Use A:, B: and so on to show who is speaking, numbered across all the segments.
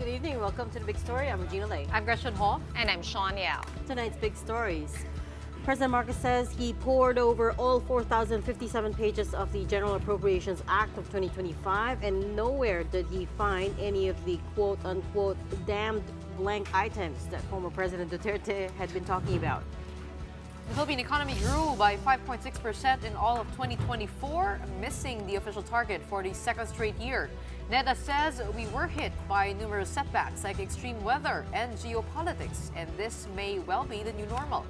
A: good evening. Welcome to the Big Story. I'm Regina Lay.
B: I'm Gretchen Hall.
C: And I'm Sean Yao.
A: Tonight's big stories. President Marcos says he pored over all 4,057 pages of the General Appropriations Act of 2025, and nowhere did he find any of the quote-unquote damned blank items that former President Duterte had been talking about.
B: The Philippine economy grew by 5.6% in all of 2024, missing the official target for the second straight year. NEDA says we were hit by numerous setbacks like extreme weather and geopolitics, and this may well be the new normal.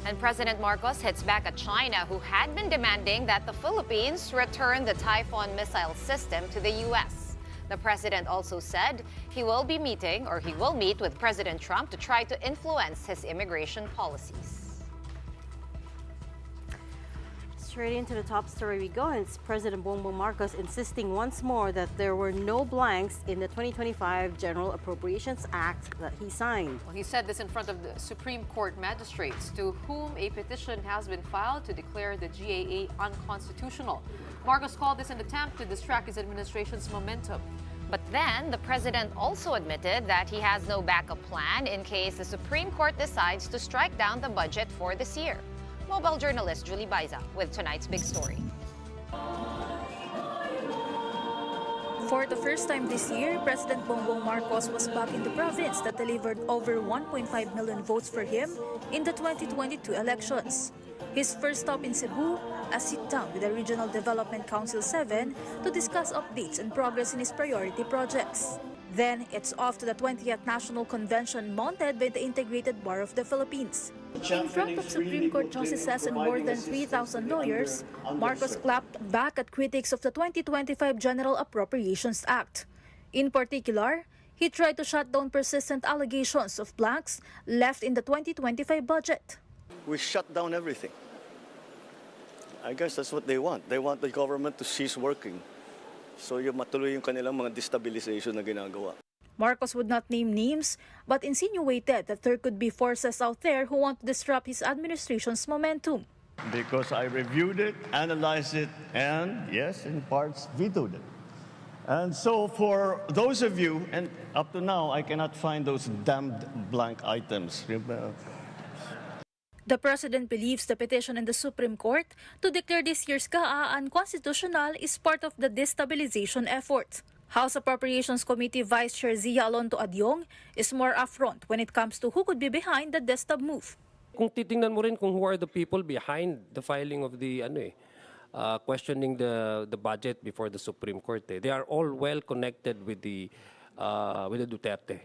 C: And President Marcos hits back at China, who had been demanding that the Philippines return the Typhoon missile system to the U.S. The president also said he will meet with President Trump to try to influence his immigration policies.
A: Straight into the top story we go. It's President Bongbong Marcos insisting once more that there were no blanks in the 2025 General Appropriations Act that he signed.
B: Well, he said this in front of the Supreme Court magistrates, to whom a petition has been filed to declare the GAA unconstitutional. Marcos called this an attempt to distract his administration's momentum.
C: But then, the president also admitted that he has no backup plan in case the Supreme Court decides to strike down the budget for this year. Mobile journalist Julie Baiza with tonight's big story.
D: For the first time this year, President Bongbong Marcos was back in the province that delivered over 1.5 million votes for him in the 2022 elections. His first stop in Cebu, a sit-down with the Regional Development Council 7 to discuss updates and progress in his priority projects. Then, it's off to the 20th National Convention mounted by the Integrated Bar of the Philippines. In front of Supreme Court justices and more than 3,000 lawyers, Marcos clapped back at critics of the 2025 General Appropriations Act. In particular, he tried to shut down persistent allegations of blanks left in the 2025 budget.
E: We shut down everything. I guess that's what they want. They want the government to cease working. So yung matuloy yung kanilang mga destabilization na ginagawa.
D: Marcos would not name names, but insinuated that there could be forces out there who want to disrupt his administration's momentum.
E: Because I reviewed it, analyzed it, and yes, in parts, vetoed it. And so for those of you, and up to now, I cannot find those damned blank items.
D: The president believes the petition in the Supreme Court to declare this year's GAA unconstitutional is part of the destabilization effort. House Appropriations Committee Vice Chair Zia Alonto Adyong is more upfront when it comes to who could be behind the destab move.
F: Kung titingnan mo rin kung who are the people behind the filing of the questioning the budget before the Supreme Court, they are all well connected with the Duterte.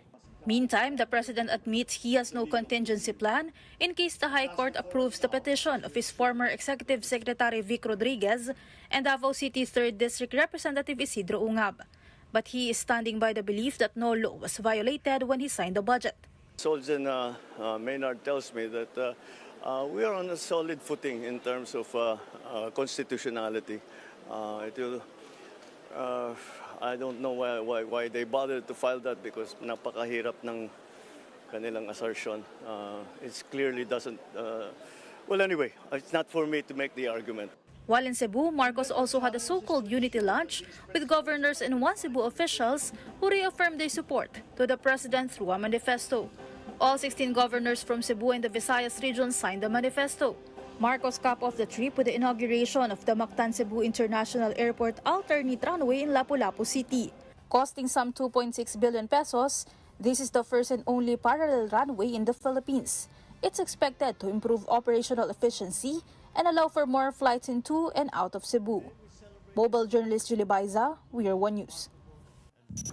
D: Meantime, the president admits he has no contingency plan in case the High Court approves the petition of his former Executive Secretary Vic Rodriguez and Davao City 3rd District Representative Isidro Ungab. But he is standing by the belief that no law was violated when he signed the budget.
E: Solzen Maynard tells me that we are on a solid footing in terms of constitutionality. I don't know why they bothered to file that, because napakahirap ng kanilang assertion. It clearly doesn't... well, anyway, it's not for me to make the argument.
D: While in Cebu, Marcos also had a so-called unity lunch with governors and one Cebu officials who reaffirmed their support to the president through a manifesto. All 16 governors from Cebu and the Visayas region signed the manifesto. Marcos capped off the trip with the inauguration of the Mactan Cebu International Airport alternate runway in Lapu-Lapu City. Costing some 2.6 billion pesos, this is the first and only parallel runway in the Philippines. It's expected to improve operational efficiency and allow for more flights into and out of Cebu. Mobile journalist Julie Baiza, We Are One News.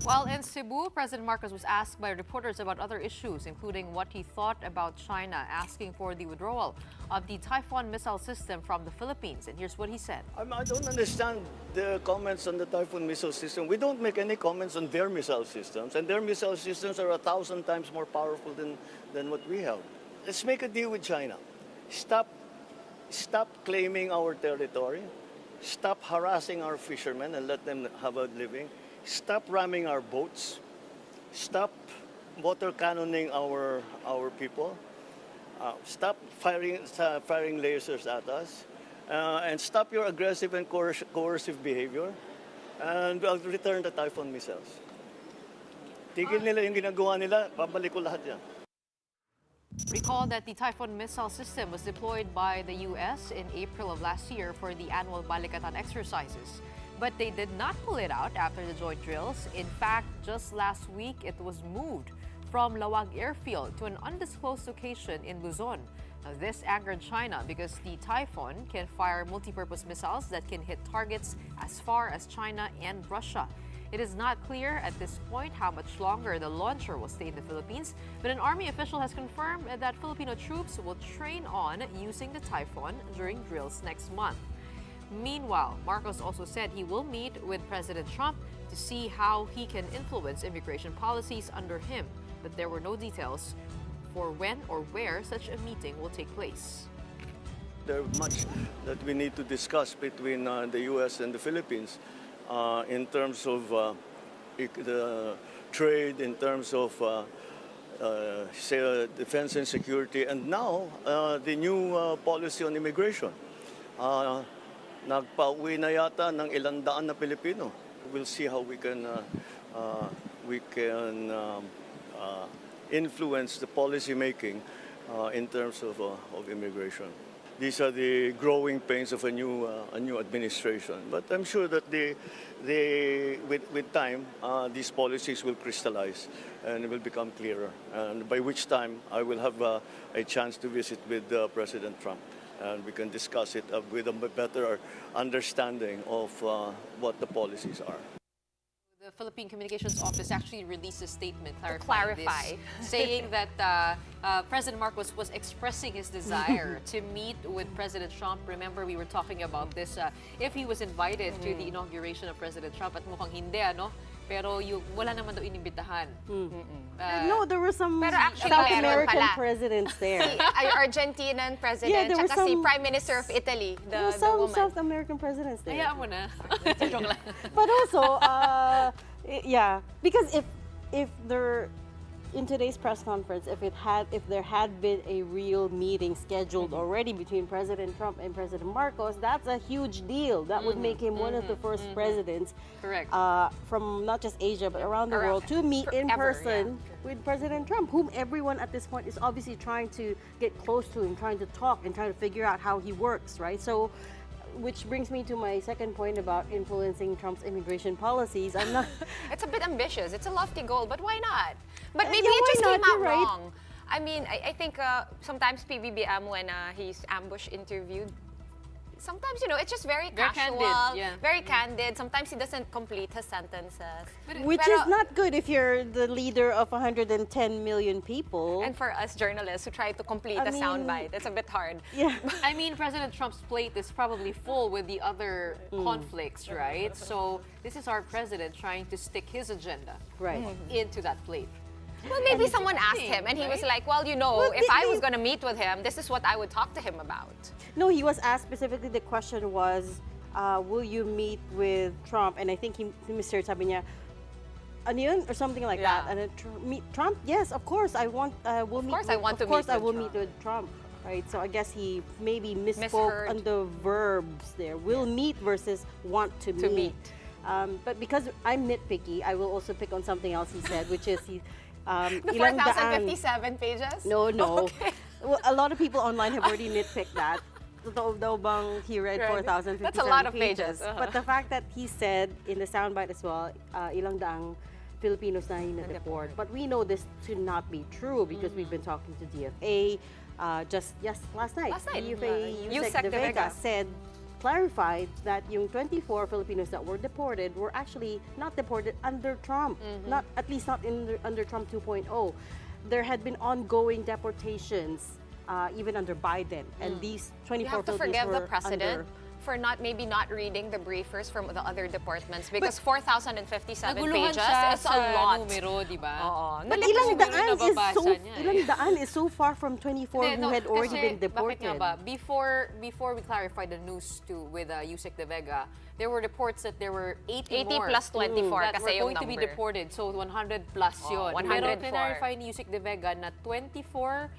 B: While in Cebu, President Marcos was asked by reporters about other issues, including what he thought about China asking for the withdrawal of the Typhoon missile system from the Philippines. And here's what he said.
E: I don't understand the comments on the Typhoon missile system. We don't make any comments on their missile systems, and their missile systems are 1,000 times more powerful than what we have. Let's make a deal with China. Stop claiming our territory. Stop harassing our fishermen and let them have a living. Stop ramming our boats. Stop water cannoning our people. Stop firing lasers at us. And stop your aggressive and coercive behavior. And I'll return the Typhoon missiles. Tigil nila yung ginagawa nila, babalik ko lahat yan.
B: Recall that the Typhoon missile system was deployed by the U.S. in April of last year for the annual Balikatan exercises. But they did not pull it out after the joint drills. In fact, just last week, it was moved from Lawag Airfield to an undisclosed location in Luzon. Now, this angered China because the Typhoon can fire multi-purpose missiles that can hit targets as far as China and Russia. It is not clear at this point how much longer the launcher will stay in the Philippines, but an army official has confirmed that Filipino troops will train on using the Typhoon during drills next month. Meanwhile, Marcos also said he will meet with President Trump to see how he can influence immigration policies under him, but there were no details for when or where such a meeting will take place.
E: There's much that we need to discuss between the U.S. and the Philippines in terms of the trade, in terms of defense and security, and now the new policy on immigration. Nagpauwi na yata ng ilang daan na Pilipino. We'll see how we can influence the policy making in terms of immigration. These are the growing pains of a new administration. But I'm sure that with time, these policies will crystallize and will become clearer. And by which time, I will have a chance to visit with President Trump. And we can discuss it with a better understanding of what the policies are.
B: The Philippine Communications Office actually released a statement
C: clarify.
B: this, saying that President Marcos was expressing his desire to meet with President Trump. Remember, we were talking about this, if he was invited to the inauguration of President Trump, at mukhang hindi, ano? Pero yung wala naman daw inimbitahan.
A: No, there were some
C: Pero actually,
A: South
C: meron
A: American
C: pala.
A: presidents there.
C: Argentinian president,
A: Yeah, there were
C: tsaka si
A: some-
C: Prime Minister of Italy,
A: There were
C: the
A: some
C: woman.
A: South American presidents there.
B: Hayaan mo na. Joke lang.
A: But also, yeah, because if there in today's press conference, if there had been a real meeting scheduled already between President Trump and President Marcos, that's a huge deal. That would make him one of the first presidents,
B: Correct.
A: from not just Asia but around the world to meet in
C: Forever,
A: person with President Trump, whom everyone at this point is obviously trying to get close to him, trying to talk and trying to figure out how he works, right? So. Which brings me to my second point about influencing Trump's immigration policies. I'm not.
C: It's a bit ambitious. It's a lofty goal, but why not? But maybe
A: Yeah,
C: it
A: why
C: just
A: not?
C: came out
A: You're right.
C: wrong. I mean, I think sometimes PBBM, when he's ambush interviewed, sometimes, it's just very casual,
B: candid, yeah.
C: very candid. Sometimes he doesn't complete his sentences.
A: Which
C: Pero-
A: is not good if you're the leader of 110 million people.
C: And for us journalists who try to complete
A: I
C: a
A: mean-
C: soundbite, it's a bit hard.
A: yeah.
B: I mean, President Trump's plate is probably full with the other conflicts, right? So this is our president trying to stick his agenda
A: Right.
B: into that plate.
C: Well, maybe someone asked him, and he was
B: right?
C: like, well,
A: Well,
C: if I was
A: they-
C: going to meet with him, this is what I would talk to him about.
A: No, he was asked specifically, the question was, will you meet with Trump? And I think Mr. sabi niya, ano yun? Or something like
C: Yeah.
A: that. And meet Trump? Yes, of course. I want, will meet
C: course I want to
A: Of course
C: meet
A: I
C: with
A: will
C: Trump.
A: meet with Trump. Right, so I guess he maybe
C: Misheard.
A: misspoke on the verbs there. Will meet versus want to meet.
C: meet.
A: But because I'm nitpicky, I will also pick on something else he said, which is
C: The
A: ilang daan.
C: 4,057 pages?
A: No.
C: Okay.
A: Well, a lot of people online have already nitpicked that. Totoo daw bang he read
C: Right.
A: 4,057
C: That's a lot of pages.
A: But the fact that he said in the soundbite as well, ilang daang Filipinos na na-deport. But we know this to not be true because we've been talking to DFA last night.
C: Last night.
A: DFA
C: Yusek
A: De Vega
C: Vega.
A: clarified that yung 24 Filipinos that were deported were actually not deported under Trump, not at least not under Trump 2.0. There had been ongoing deportations even under Biden, and these 24
C: You have to
A: Filipinos
C: forgive the
A: were
C: president
A: under.
C: for not reading the briefers from the other departments because 4,057
B: Naguluhan
C: pages
B: siya
C: is
B: sa
C: a lot.
B: numero, di ba?
C: Oo.
A: But
B: Siguro nababasa niya eh.
A: ilang daan is so far from 24
B: Hindi,
A: who had already
B: kasi
A: been deported.
B: Bakit nga ba? Before we clarified the news with Yusek De Vega, there were reports that there were 80
C: 80
B: more
C: plus 24
B: that
C: kasi
B: were
C: yung
B: going to be
C: number.
B: deported. So 100 plus
C: Oh,
B: yun. Pero
C: 104.
B: clarify ni Yusek De Vega na 24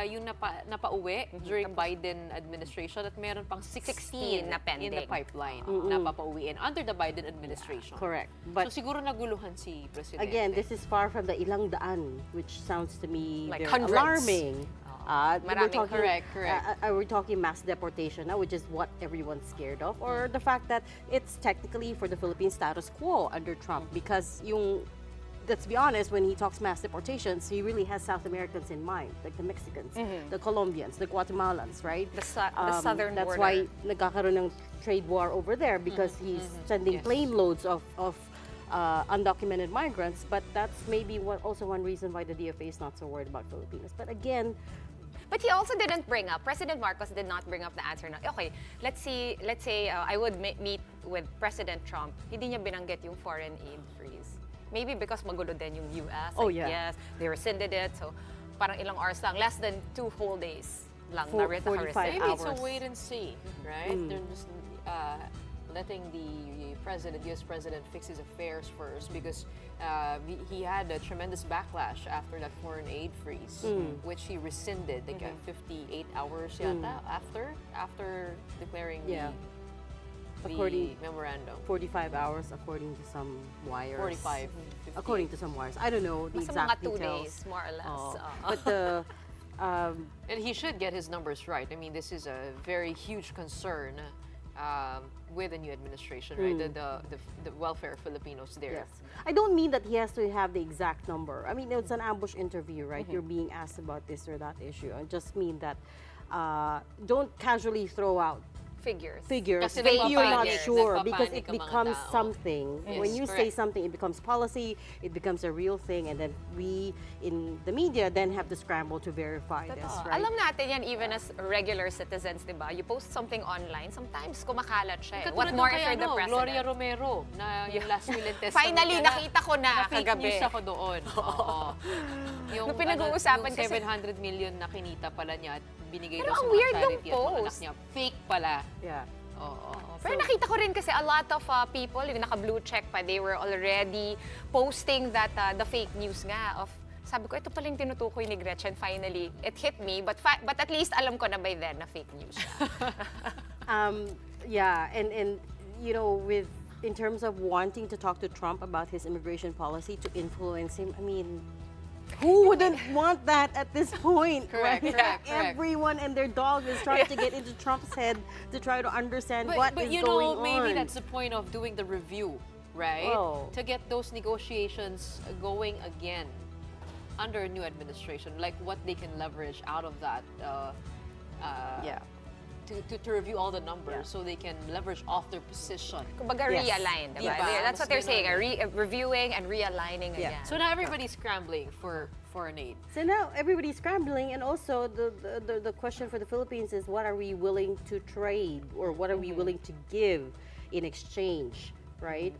B: yung napauwi during Biden administration at meron pang 16
C: na
B: in the
C: pending.
B: pipeline na papauwiin under the Biden administration.
A: Correct.
B: So
A: But
B: siguro naguluhan si Presidente.
A: again, this is far from the ilang daan, which sounds to me
C: Like
A: very
C: hundreds.
A: alarming.
C: Maraming,
B: correct.
A: Are we talking mass deportation now, which is what everyone's scared of, or the fact that it's technically for the Philippine status quo under Trump? Because let's be honest, when he talks mass deportations, he really has South Americans in mind, like the Mexicans, the Colombians, the Guatemalans, right?
C: The southern
A: That's
C: border.
A: why nagkakaroon ng trade war over there, because he's sending plane loads of undocumented migrants. But that's maybe also one reason why the DFA is not so worried about Filipinos. But again,
C: But he also didn't bring up, President Marcos did not bring up the answer na, okay, let's say I would meet with President Trump, hindi niya binanggit yung foreign aid freeze. Maybe because magulo din yung US.
A: Oh,
C: like,
A: yeah.
C: Yes, they rescinded it. So parang ilang hours lang, less than 2 whole days lang
A: For
C: na
A: 45
C: rescind.
B: Maybe it's a
A: hours.
B: wait and see, right? They're just letting the U.S. president fix his affairs first because he had a tremendous backlash after that foreign aid freeze, which he rescinded like 58 hours yata after declaring the memorandum.
A: 45 hours according to some wires.
B: 45. 50.
A: According to some wires. I don't know the
C: Basta
A: exact
C: mga 2
A: details.
C: days, more or less.
A: Oh. But the
B: And he should get his numbers right. I mean, this is a very huge concern with the new administration, right? The welfare of Filipinos there.
A: yes, I don't mean that he has to have the exact number. I mean, it's an ambush interview, right? You're being asked about this or that issue. I just mean that don't casually throw out
C: Figures.
B: Kasi
A: that you're not
B: nagpapanik.
A: sure, because
B: Nagpapanik
A: it
B: ang mga
A: becomes
B: tao.
A: something.
B: Yes,
A: When you say
B: correct.
A: something, it becomes policy, it becomes a real thing, and then we in the media then have to scramble to verify this, right?
C: Alam natin yan even as regular citizens, di ba? You post something online, sometimes kumakalat siya.
B: Katulad
C: What more
B: nung
C: if
B: kay,
C: you're the president?
B: Gloria Romero na yung last will and testament.
C: Finally,
B: niya
C: nakita ko na
B: fake
C: kagabi.
B: news ako doon. Oo. Yung,
C: Nung pinag-uusapan
B: yung
C: kasi-
B: 700 million na kinita pala niya at binigay daw
C: Pero
B: sa
C: ang
B: mga
C: weird nung
B: charity at mga anak
C: post.
B: niya. Fake pala.
A: Yeah.
B: Oo.
C: Pero nakita ko rin kasi a lot of people, yung naka-blue check pa, they were already posting that the fake news nga of, sabi ko, ito pala yung tinutukoy ni Gretchen. Finally, it hit me, but at least alam ko na by then na fake news siya.
A: Yeah, and you know, in terms of wanting to talk to Trump about his immigration policy to influence him, I mean, who wouldn't want that at this point?
B: Correct,
A: right?
B: correct.
A: Everyone and their dog is trying to get into Trump's head to try to understand what
B: But
A: is
B: you
A: going
B: know, maybe
A: on.
B: that's the point of doing the review, right?
A: Oh.
B: To get those negotiations going again under a new administration, like what they can leverage out of that.
A: Yeah.
B: To review all the numbers
A: Yeah.
B: so they can leverage off their position.
C: Kumbaga
A: Yes.
C: realign, diba?
B: Diba?
C: That's what
B: Mas
C: they're saying,
B: ganun.
C: reviewing and realigning
A: Yeah.
C: again.
B: So now everybody's scrambling for foreign aid.
A: So now everybody's scrambling, and also the question for the Philippines is, what are we willing to trade, or what are we willing to give in exchange, right?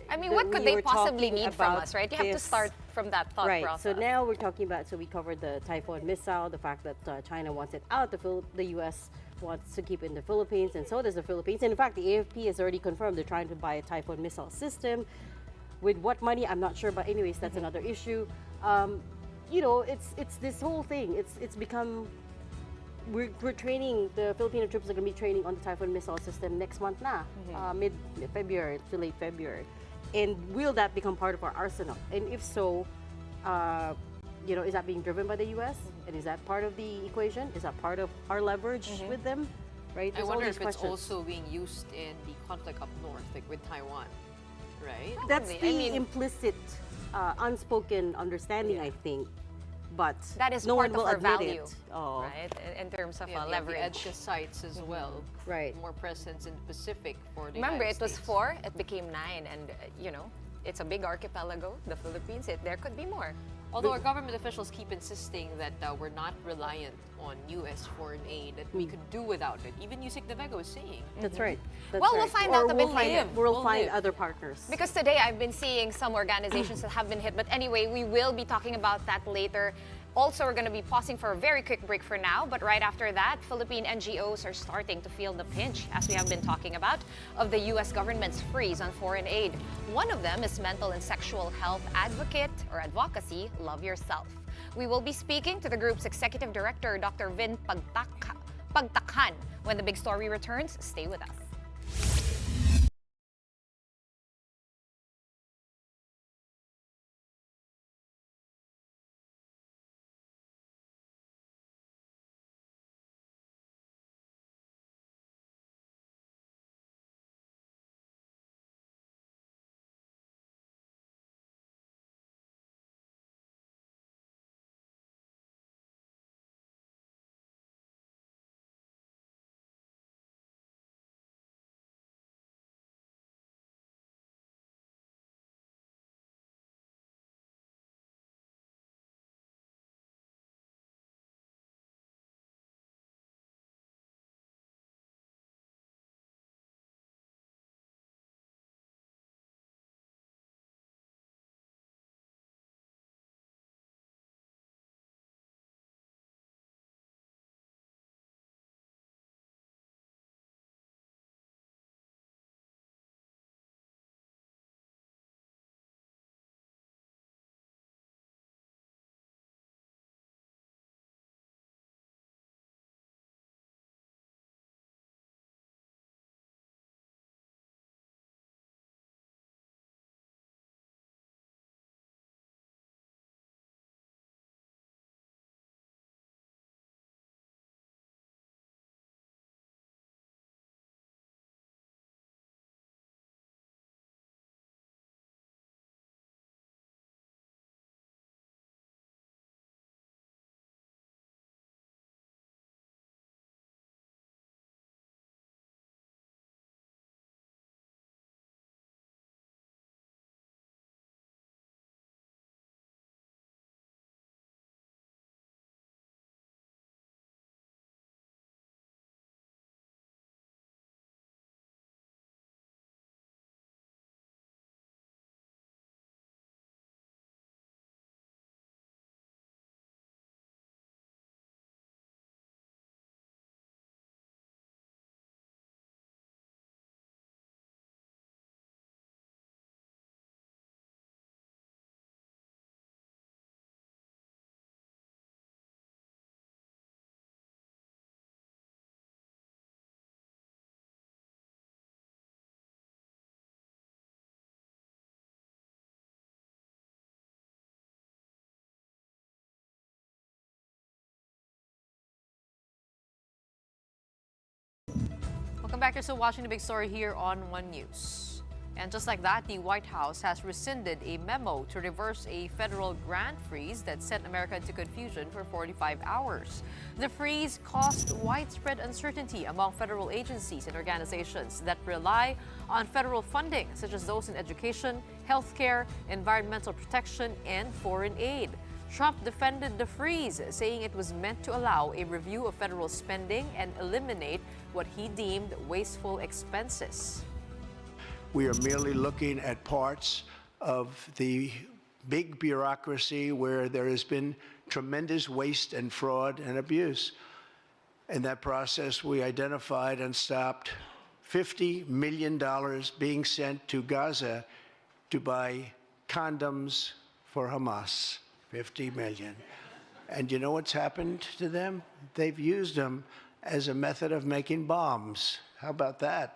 C: I mean,
A: that
C: what could
A: we
C: they
A: were
C: possibly
A: talking
C: need from
A: about
C: us, right? You have to
A: this-
C: start from that thought
A: Right.
C: process.
A: So now we're talking about. So we covered the Typhoon missile, the fact that China wants it out, the U.S. wants to keep it in the Philippines, and so does the Philippines. And in fact, the AFP has already confirmed they're trying to buy a Typhoon missile system. With what money, I'm not sure. But anyways, that's another issue. You know, it's this whole thing. It's become. We're training, the Filipino troops are going to be training on the Typhoon missile system next month na, mid-February to late February. And will that become part of our arsenal? And if so, you know, is that being driven by the U.S.? And is that part of the equation? Is that part of our leverage with them? Right?
B: I
A: There's all
B: wonder
A: these
B: if it's
A: questions.
B: also being used in the conflict up north, like with Taiwan, right?
A: That's
C: Probably.
A: the implicit, unspoken understanding, I think. But
C: that is
A: no
C: part
A: one will
C: of our
A: admit
C: value,
A: it. Oh.
C: right? In terms of
B: Yeah, the
C: leverage.
B: EDCA sites as well.
A: Right.
B: More presence in the Pacific for the
C: Remember,
B: United
C: it was
B: States.
C: 4, it became 9, and you know, it's a big archipelago, the Philippines. There could be more.
B: Although our government officials keep insisting that we're not reliant on U.S. foreign aid, that we could do without it. Even Yusik Devego is saying.
A: That's right. That's
C: Well, we'll
A: right.
C: find
A: Or
C: out a bit
A: we'll find,
C: later.
A: We'll
B: We'll
A: find
B: live.
A: other partners.
C: Because today I've been seeing some organizations that have been hit, but anyway, we will be talking about that later. Also, we're going to be pausing for a very quick break for now, but right after that, Philippine NGOs are starting to feel the pinch, as we have been talking about, of the U.S. government's freeze on foreign aid. One of them is mental and sexual health advocate or advocacy, Love Yourself. We will be speaking to the group's executive director, Dr. Vin Pagtakhan. When the big story returns, stay with us.
B: Welcome back. You're still watching the big story here on One News. And just like that, the White House has rescinded a memo to reverse a federal grant freeze that sent America into confusion for 45 hours. The freeze caused widespread uncertainty among federal agencies and organizations that rely on federal funding, such as those in education, healthcare, environmental protection, and foreign aid. Trump defended the freeze, saying it was meant to allow a review of federal spending and eliminate what he deemed wasteful expenses.
G: We are merely looking at parts of the big bureaucracy where there has been tremendous waste and fraud and abuse. In that process, we identified and stopped $50 million being sent to Gaza to buy condoms for Hamas. 50 million. And you know what's happened to them? They've used them as a method of making bombs. How about that?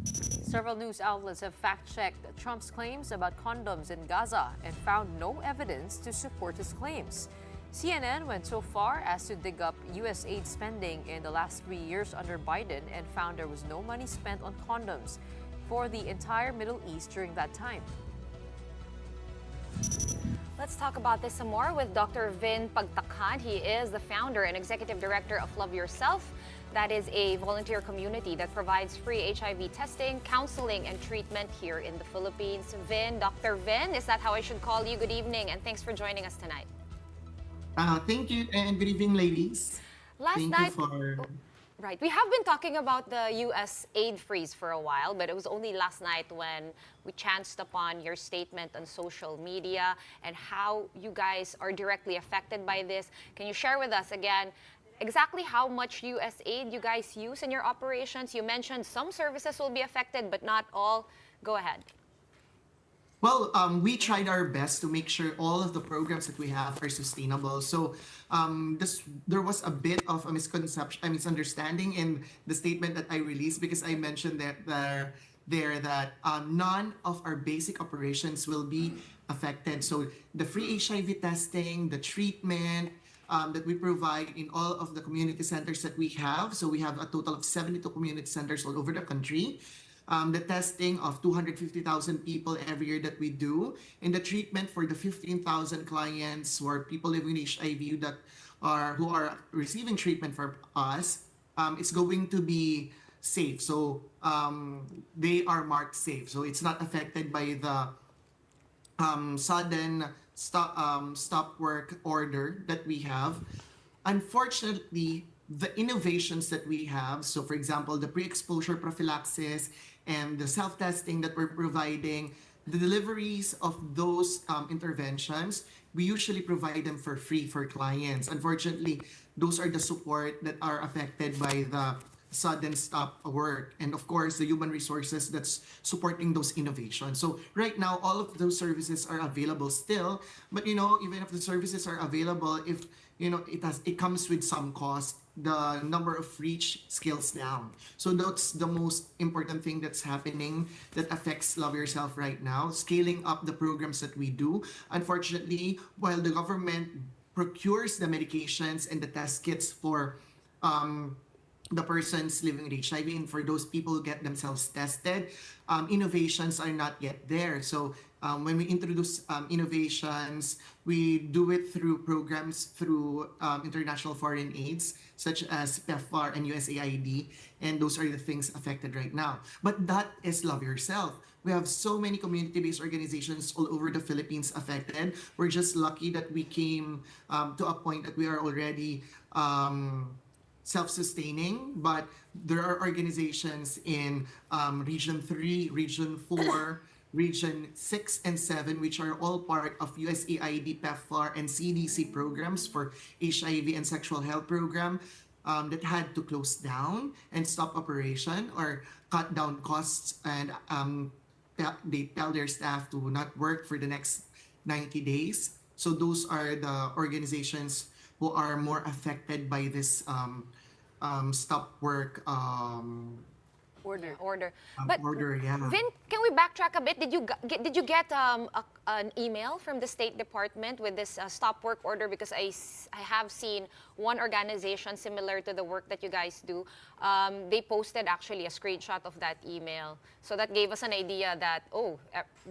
B: Several news outlets have fact-checked Trump's claims about condoms in Gaza and found no evidence to support his claims. CNN went so far as to dig up U.S. aid spending in the last 3 years under Biden and found there was no money spent on condoms for the entire Middle East during that time.
C: Let's talk about this some more with Dr. Vin Pagtakhan. He is the founder and executive director of Love Yourself. That is a volunteer community that provides free HIV testing, counseling, and treatment here in the Philippines. Vin, Dr. Vin, is that how I should call you? Good evening, and thanks for joining us tonight.
H: Thank you, and good evening, ladies.
C: Last night, right, we have been talking about the U.S. aid freeze for a while, but it was only last night when we chanced upon your statement on social media and how you guys are directly affected by this. Can you share with us again exactly how much U.S. aid you guys use in your operations? You mentioned some services will be affected, but not all. Go ahead.
H: Well, we tried our best to make sure all of the programs that we have are sustainable. So there was a bit of a misunderstanding in the statement that I released, because I mentioned that none of our basic operations will be affected. So the free HIV testing, the treatment, that we provide in all of the community centers that we have. So we have a total of 72 community centers all over the country. The testing of 250,000 people every year that we do, and the treatment for the 15,000 clients who are people living with HIV who are receiving treatment from us, it's going to be safe. So they are marked safe. So it's not affected by the sudden stop work order that we have. Unfortunately, the innovations that we have, so for example, the pre-exposure prophylaxis and the self-testing that we're providing, the deliveries of those interventions, we usually provide them for free for clients. Unfortunately, those are the support that are affected by the sudden stop work, and of course the human resources that's supporting those innovations. So right now all of those services are available still, but even if the services are available, if it comes with some cost, the number of reach scales down. So that's the most important thing that's happening that affects Love Yourself right now, scaling up the programs that we do. Unfortunately, while the government procures the medications and the test kits for the persons living with HIV, and for those people who get themselves tested, innovations are not yet there. So when we introduce innovations, we do it through programs through international foreign aids, such as PEPFAR and USAID, and those are the things affected right now. But that is Love Yourself. We have so many community-based organizations all over the Philippines affected. We're just lucky that we came to a point that we are already self-sustaining, but there are organizations in Region 3, Region 4, Region 6 and 7, which are all part of USAID, PEPFAR, and CDC programs for HIV and sexual health program, that had to close down and stop operation or cut down costs, and they tell their staff to not work for the next 90 days. So those are the organizations who are more affected by this stop work
C: order. But
H: order. Yeah.
C: Vin, can we backtrack a bit? Did you get an email from the State Department with this stop work order? Because I have seen one organization similar to the work that you guys do. They posted actually a screenshot of that email, so that gave us an idea that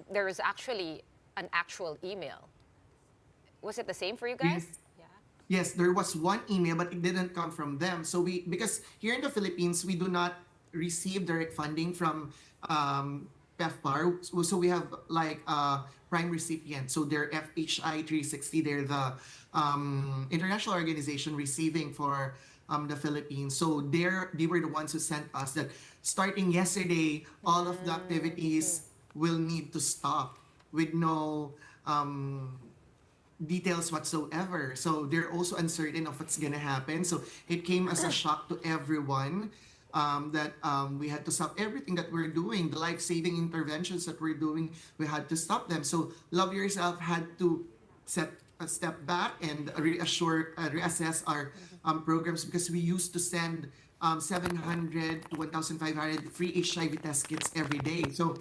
C: there is actually an actual email. Was it the same for you guys?
H: Yes. Yes, there was one email, but it didn't come from them. So because here in the Philippines, we do not receive direct funding from PEPFAR. So we have like prime recipient. So they're FHI 360. They're the international organization receiving for the Philippines. So they were the ones who sent us that starting yesterday, all of the activities will need to stop with no details whatsoever. So they're also uncertain of what's gonna happen. So it came as a shock to everyone that we had to stop everything that we're doing, the life-saving interventions that we're doing, we had to stop them. So Love Yourself had to set a step back and reassess our programs, because we used to send 700 to 1,500 free HIV test kits every day. So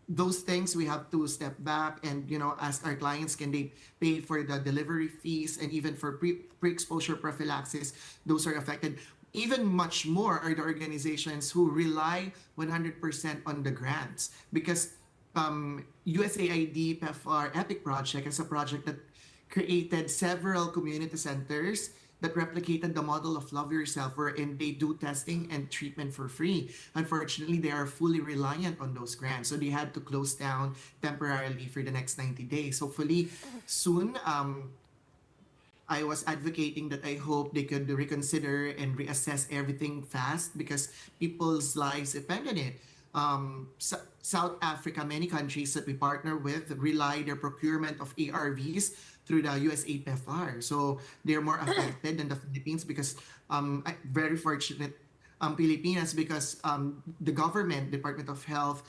H: those things we have to step back and ask our clients, can they pay for the delivery fees, and even for pre-exposure prophylaxis, those are affected. Even much more are the organizations who rely 100% on the grants, because USAID PEPFAR EPIC project is a project that created several community centers that replicated the model of Love Yourself, wherein they do testing and treatment for free. Unfortunately, they are fully reliant on those grants, so they had to close down temporarily for the next 90 days. Hopefully, soon, I was advocating that I hope they could reconsider and reassess everything fast, because people's lives depend on it. South Africa, many countries that we partner with rely their procurement of ARVs through the USA PEPFAR. So they're more affected than the Philippines, because very fortunate Pilipinas, because the government, Department of Health,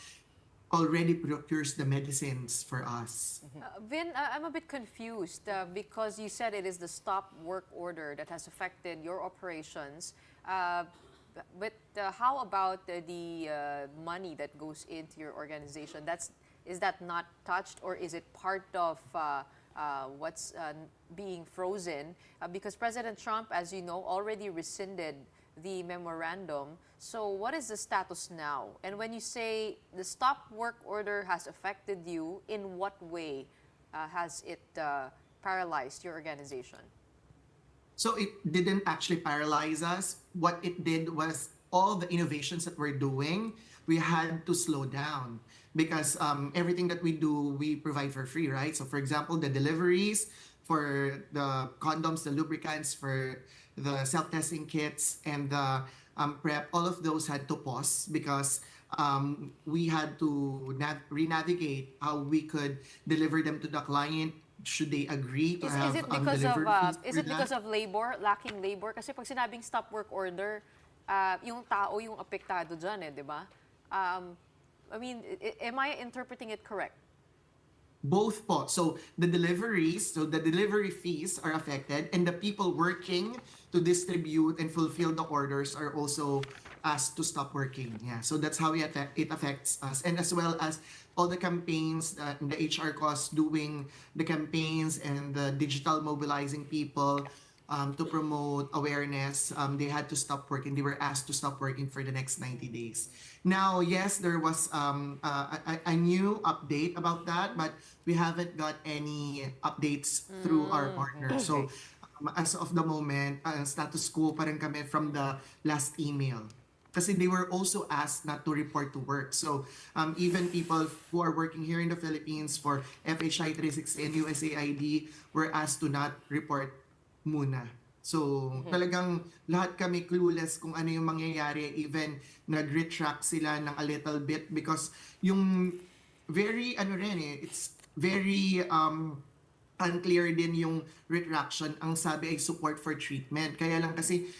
H: already procures the medicines for us.
B: Vin, I'm a bit confused because you said it is the stop work order that has affected your operations. But how about the money that goes into your organization? Is that not touched, or is it part of what's being frozen? Because President Trump, as you know, already rescinded the memorandum. So what is the status now? And when you say the stop work order has affected you, in what way has it paralyzed your organization?
H: So it didn't actually paralyze us. What it did was all the innovations that we're doing, we had to slow down because everything that we do, we provide for free, right? So for example, the deliveries for the condoms, the lubricants, for the self-testing kits, and the prep, all of those had to pause because we had to re-navigate how we could deliver them to the client. Should they agree to have
B: Is it because of
H: delivery fees
B: is
H: for
B: it because
H: that?
B: of labor, lacking labor? Kasi pag sinabing stop work order, yung tao yung apektado dyan eh, di ba? I mean, am I interpreting it correct?
H: Both po. So the deliveries, so the delivery fees are affected, and the people working to distribute and fulfill the orders are also asked to stop working. Yeah. So that's how it affects us, and as well as all the campaigns, the HR costs doing the campaigns and the digital mobilizing people. To promote awareness, they had to stop working. They were asked to stop working for the next 90 days. Now, yes, there was a new update about that, but we haven't got any updates through our partners. So, as of the moment, status quo pa rin kami from the last email. Kasi they were also asked not to report to work. So, even people who are working here in the Philippines for FHI 360 and USAID were asked to not report muna. So, talagang lahat kami clueless kung ano yung mangyayari. Even nag-retract sila ng a little bit because yung it's very unclear din yung retraction. Ang sabi ay support for treatment. Kaya lang kasi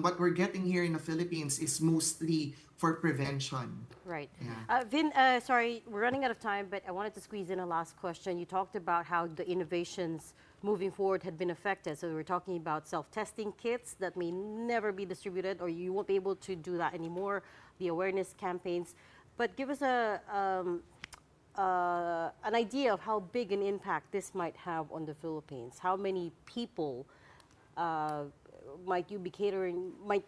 H: what we're getting here in the Philippines is mostly for prevention.
A: Right.
H: Yeah.
A: Vin, sorry, we're running out of time, but I wanted to squeeze in a last question. You talked about how the innovations moving forward had been affected. So we're talking about self-testing kits that may never be distributed, or you won't be able to do that anymore, the awareness campaigns. But give us an idea of how big an impact this might have on the Philippines. How many people might you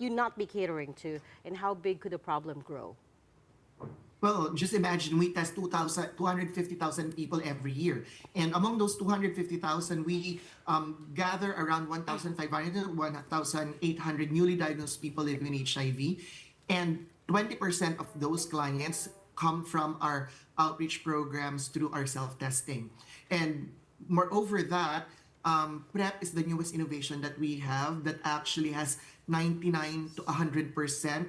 A: not be catering to, and how big could the problem grow?
H: Well, just imagine we test 250,000 people every year. And among those 250,000, we gather around 1,500 to 1,800 newly diagnosed people living with HIV. And 20% of those clients come from our outreach programs through our self-testing. And moreover that, PrEP is the newest innovation that we have that actually has 99 to 100%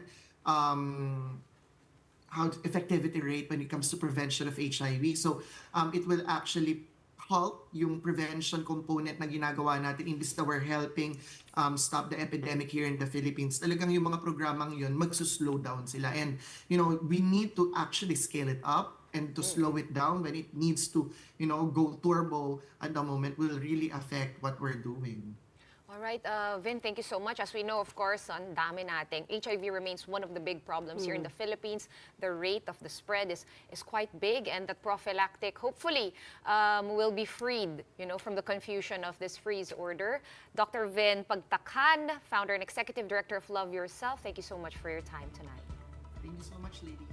H: effectivity rate when it comes to prevention of HIV. So it will actually halt yung prevention component na ginagawa natin imbis na we're helping stop the epidemic here in the Philippines. Talagang yung mga programang yun, magsuslow down sila. And, we need to actually scale it up and to slow it down when it needs to, go turbo at the moment will really affect what we're doing.
C: All right, Vin, thank you so much. As we know, of course, ang dami nating HIV remains one of the big problems here in the Philippines. The rate of the spread is quite big, and that prophylactic, hopefully, will be freed, from the confusion of this freeze order. Dr. Vin Pagtakhan, founder and executive director of Love Yourself, thank you so much for your time tonight.
H: Thank you so much, lady.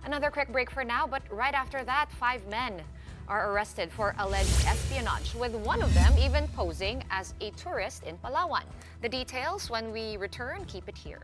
C: Another quick break for now, but right after that, 5 men are arrested for alleged espionage, with one of them even posing as a tourist in Palawan. The details when we return. Keep it here.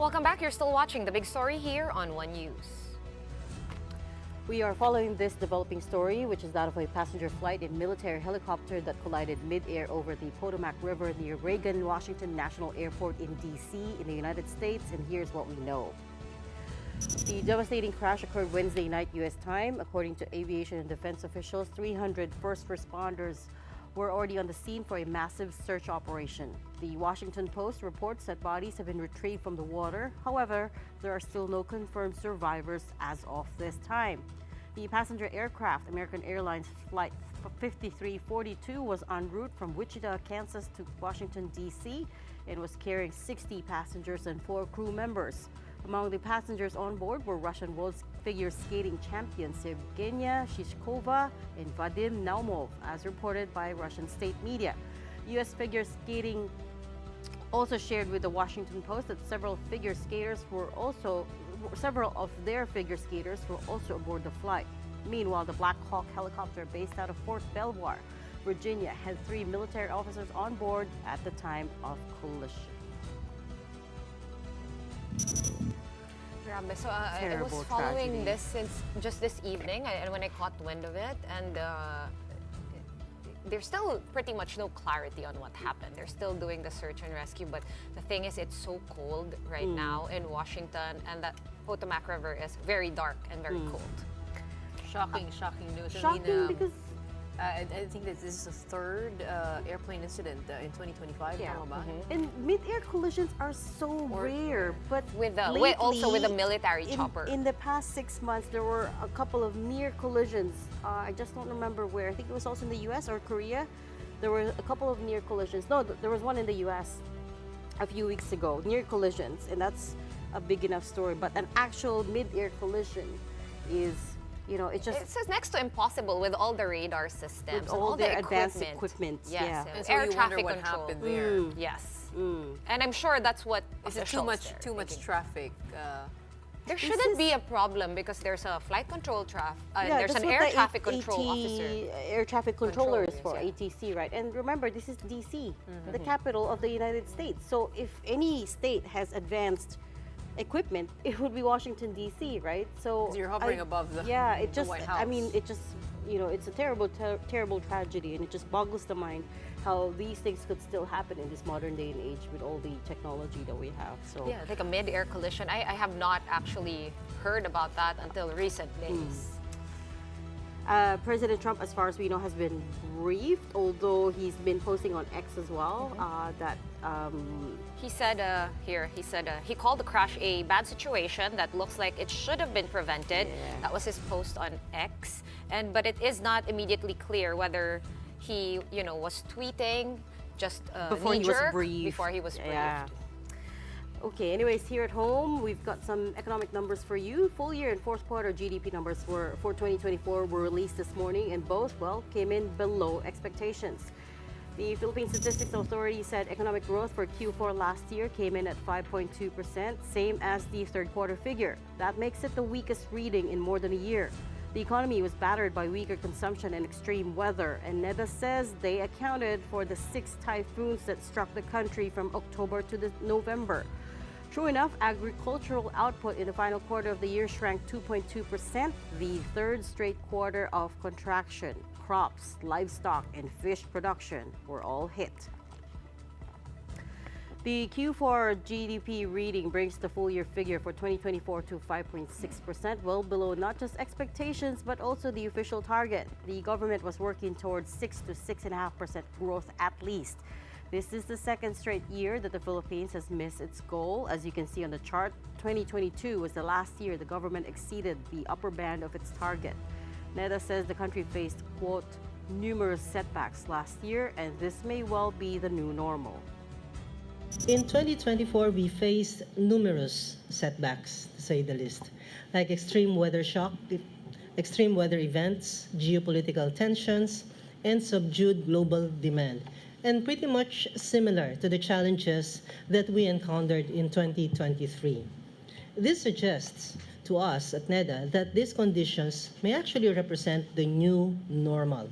C: Welcome back. You're still watching The Big Story here on One News.
A: We are following this developing story, which is that of a passenger flight in military helicopter that collided mid-air over the Potomac River near Reagan Washington National Airport in D.C. in the United States, and here's what we know. The devastating crash occurred Wednesday night U.S. time. According to aviation and defense officials, 300 first responders were already on the scene for a massive search operation. The Washington Post reports that bodies have been retrieved from the water. However, there are still no confirmed survivors as of this time. The passenger aircraft, American Airlines Flight 5342, was en route from Wichita, Kansas to Washington, D.C. and was carrying 60 passengers and 4 crew members. Among the passengers on board were Russian world figure skating champions Evgenia Shishkova and Vadim Naumov, as reported by Russian state media. U.S. figure skating also shared with the Washington Post that several of their figure skaters were also aboard the flight. Meanwhile, the Black Hawk helicopter based out of Fort Belvoir, Virginia, had 3 military officers on board at the time of collision.
C: Grabe. So I was
A: Terrible
C: following
A: tragedy.
C: this since just this evening, and when I caught wind of it, and there's still pretty much no clarity on what happened. They're still doing the search and rescue, but the thing is, it's so cold right now in Washington, and that Potomac River is very dark and very cold.
B: Shocking news.
A: Shocking because
B: I think that this is the third airplane incident in 2025.
A: yeah,
B: tama ba?
A: and mid-air collisions are so rare, but
C: Also with a
A: lately,
C: military chopper.
A: In the past 6 months, there were a couple of near collisions. I just don't remember where. I think it was also in the U.S. or Korea. There were a couple of near collisions. No, there was one in the U.S. a few weeks ago. Near collisions, and that's a big enough story. But an actual mid-air collision is, it's just
C: It's next to impossible with all the radar systems
A: with
C: and
A: all
C: the
A: their advanced
C: equipment.
A: equipment.
C: Yes,
A: Yeah.
C: and
B: And so
C: air
B: you
C: traffic
B: wonder what
C: control.
B: happened there.
C: Yes, and I'm sure that's what
B: Is it
C: officials
B: too much
C: thinking.
B: traffic?
C: There shouldn't be a problem because there's a flight control
A: Yeah,
C: there's
A: that's
C: an
A: what
C: air
A: the
C: traffic control
A: AT
C: officer.
A: Air traffic controller is
C: Control
A: for,
C: is, yeah.
A: ATC, right? And remember, this is DC, the capital of the United States. So if any state has advanced equipment, it would be Washington, DC, right? So
B: 'Cause you're hovering above the-
A: yeah, it
B: the
A: just,
B: White
A: I mean,
B: House.
A: it just, it's a terrible tragedy, and it just boggles the mind how these things could still happen in this modern day and age with all the technology that we have. So
C: Yeah, like a mid-air collision. I have not actually heard about that until recent days.
A: President Trump, as far as we know, has been briefed, although he's been posting on X as well that
C: He said he called the crash a bad situation that looks like it should have been prevented.
A: Yeah.
C: That was his post on X, but it is not immediately clear whether he was tweeting just
A: before he was
C: knee-jerk
A: briefed.
C: before he was briefed.
A: Yeah. Okay, anyways, here at home, we've got some economic numbers for you. Full year and fourth quarter GDP numbers for 2024 were released this morning, and both, came in below expectations. The Philippine Statistics Authority said economic growth for Q4 last year came in at 5.2%, same as the third quarter figure. That makes it the weakest reading in more than a year. The economy was battered by weaker consumption and extreme weather, and NEDA says they accounted for the 6 typhoons that struck the country from October to November. True enough, agricultural output in the final quarter of the year shrank 2.2%, the third straight quarter of contraction. Crops, livestock, and fish production were all hit. The Q4 GDP reading brings the full year figure for 2024 to 5.6%, well below not just expectations but also the official target. The government was working towards 6 to 6.5% growth at least. This is the second straight year that the Philippines has missed its goal. As you can see on the chart, 2022 was the last year the government exceeded the upper band of its target. NEDA says the country faced, quote, numerous setbacks last year, and this may well be the new normal.
I: In 2024, we faced numerous setbacks, to say the least, like extreme weather shock, extreme weather events, geopolitical tensions, and subdued global demand, and pretty much similar to the challenges that we encountered in 2023. This suggests to us at NEDA that these conditions may actually represent the new normal.